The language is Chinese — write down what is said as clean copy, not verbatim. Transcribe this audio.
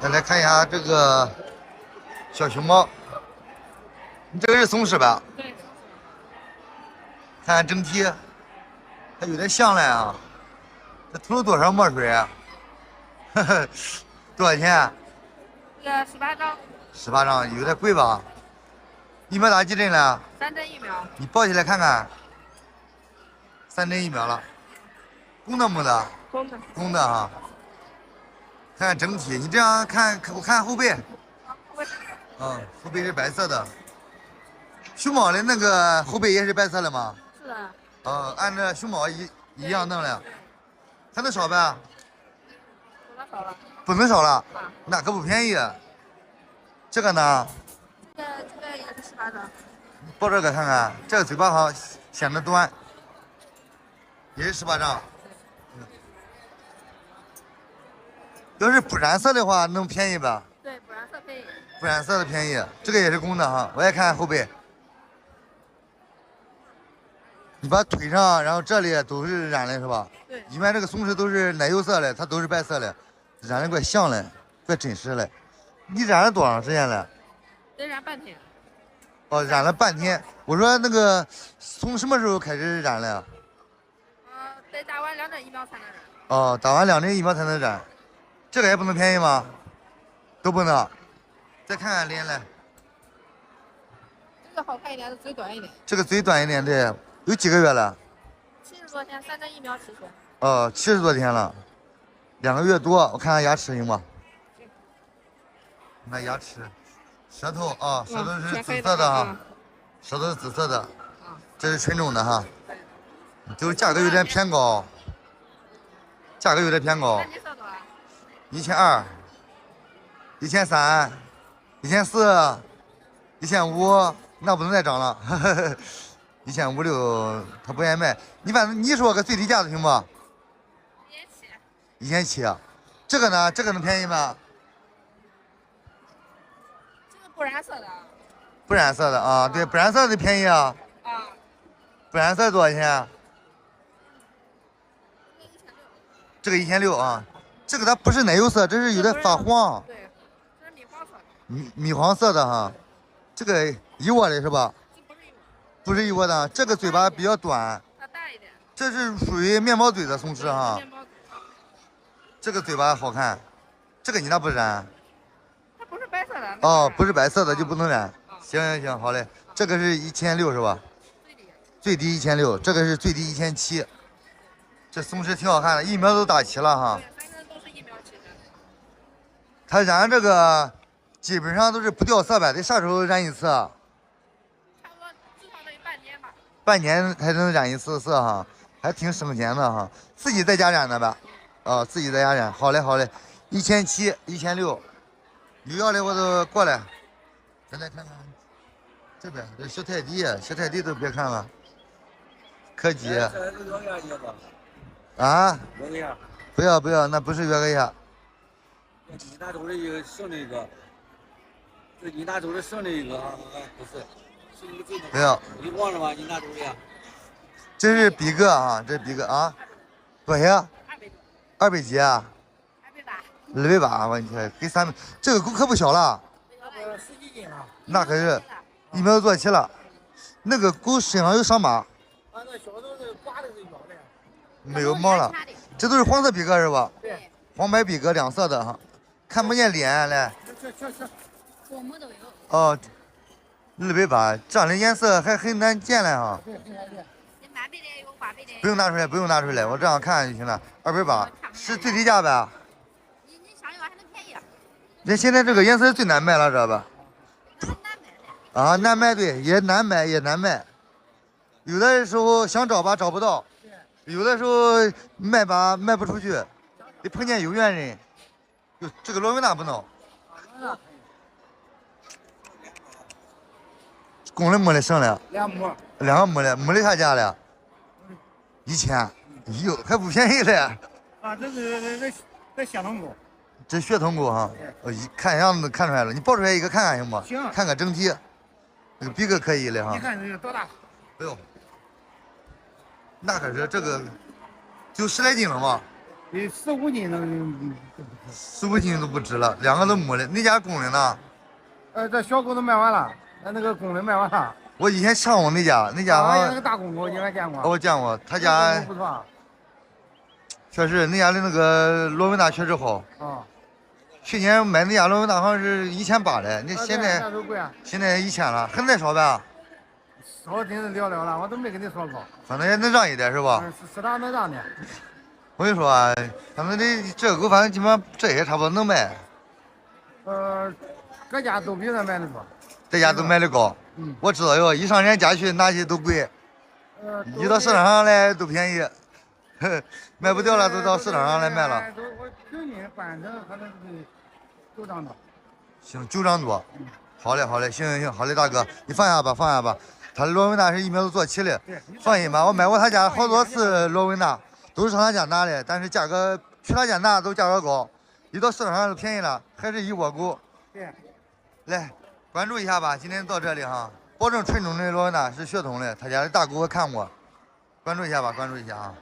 再来看一下这个小熊猫，你这个是松狮吧？对，看看整体，它有点像了啊。这涂了多少墨水啊？呵呵，多少钱啊？这个18张18张，有点贵吧？疫苗打几针了？ ，3针疫苗，你抱起来看看，3针疫苗了，公的母的？公的。公的哈。看看整体，你这样看，我看后背，后背是白色的。熊猫的那个后背也是白色的吗？是的。按照熊猫一样弄的，还能少呗？不能少了。不能少了，啊，那可不便宜。这个呢？这个也是18张。抱这个看看，这个嘴巴好显得端，也是18张。要是不染色的话，能便宜吧？对，不染色便宜。不染色的便宜，这个也是公的哈。我也看后背，你把腿上，然后这里都是染的是吧？对。一般这个松狮都是奶油色的，它都是白色的，染的怪像嘞，怪真实嘞。你染了多长时间了？得染半天。哦，染了半天。我说那个从什么时候开始染的？得打完2针疫苗才能染。哦，打完2针疫苗才能染。这个也不能便宜吗？都不能。再看看脸来，这个好看一点，嘴短一点。这个嘴短一点，对，有几个月了70多天，3针疫苗齐全。哦，70多天了，2个月多。我看看牙齿行吗？那牙齿，舌头啊，舌头是紫色的哈，舌头是紫色的，这是纯种的哈。就是价格有点偏高，价格有点偏高。那你说多少？1200、1300、1400、1500，那不能再涨了。1500-1600，他不愿意卖。你反正你说个最低价的行不？1700。这个呢？这个能便宜吗？这个不染色的。不染色的啊，对，不染色的便宜啊。不染色多少钱？这个1600啊，这个它不是奶油色，这是有点发黄。对，这是米黄色的。米黄色的哈，这个一窝的是吧？不是一窝的，这个嘴巴比较短。它大一点。这是属于面包嘴的松狮哈。这个嘴巴好看，这个你那不染？它不是白色的。哦，不是白色的就不能染。行，好嘞。这个是1600是吧？最低1600，这个是最低1700。这松狮挺好看的，疫苗都打齐了哈。对，反正都是疫苗齐的。它染这个基本上都是不掉色呗，得啥时候染一次？差不多至少得半年吧。半年才能染一次色哈，还挺省钱的哈。自己在家染的呗？自己在家染。好嘞，1700、1600，有要的我都过来。咱再看看这边，这小泰迪都别看了，柯基。啊？不要，那不是约个亚。你拿走的一个剩的一个，是你拿走的剩的一个啊，不是，是一个最不要。你忘了吗？你拿走的呀？这是比格啊，这是比格啊，多少？200几啊？280，我天，给300，这个可不小了。10几斤了。那可是疫苗做齐了。那个狗身上有伤疤？那小时候是刮的是咬的。没有毛了，这都是黄色比格是吧？对。黄白比格2色的哈，看不见脸来。我们都有。哦，280，这样的颜色还很难见了哈。对，很难见。有800的，有800的。不用拿出来，我这样看就行了。280是最低价呗？你想要还能便宜啊？那现在这个颜色最难卖了，知道吧？难卖的。啊，难卖，对，也难买，有的时候想找吧找不到，有的时候卖吧卖不出去，得碰见有缘人。哟，这个罗威纳不孬。公的母的生了2母，2个母的，母的啥价了？1000，哟，还不便宜嘞。啊，这血统狗。这血统狗哈，我一看样子看出来了，你抱出来一个看看行不？行。看看整体，这个鼻哥可以了哈。你看这个多大？不用，那可是这个就10来斤了嘛。得15斤能。15斤都不值了，两个都母的。你家公的呢？这小狗都卖完了，那个公的卖完了。我以前上过那家，那家好像那个大公狗应该见过。我见过，他家不错。确实，那家的那个罗文达确实好。啊。去年买那家罗文达好像是1800的，那现在那都贵啊。现在1000了，还再少呗？少真是聊聊了，我都没跟你说过。反正也能让一点是吧？适当能让的。我跟你说啊，他们这个狗反正基本上这些差不多能卖。各家都比咱卖的多。这家都卖的高。我知道哟，一上人家去哪些都贵，一到市场上来都便宜，卖不掉了都到市场上来卖了。我平均换成可能是9张多。行，9张多。好嘞，好嘞，行，好嘞，大哥，你放下吧，放下吧。他的罗文达是1秒都做齐的，放心吧，我买过他家好多次罗文达，都是上他家拿的，但是价格去他家拿都价格高，一到市场上就便宜了，还是一窝狗。对。来关注一下吧，今天到这里哈，保证纯种的罗文达是血统的，他家的大狗我看过，关注一下吧，关注一下啊。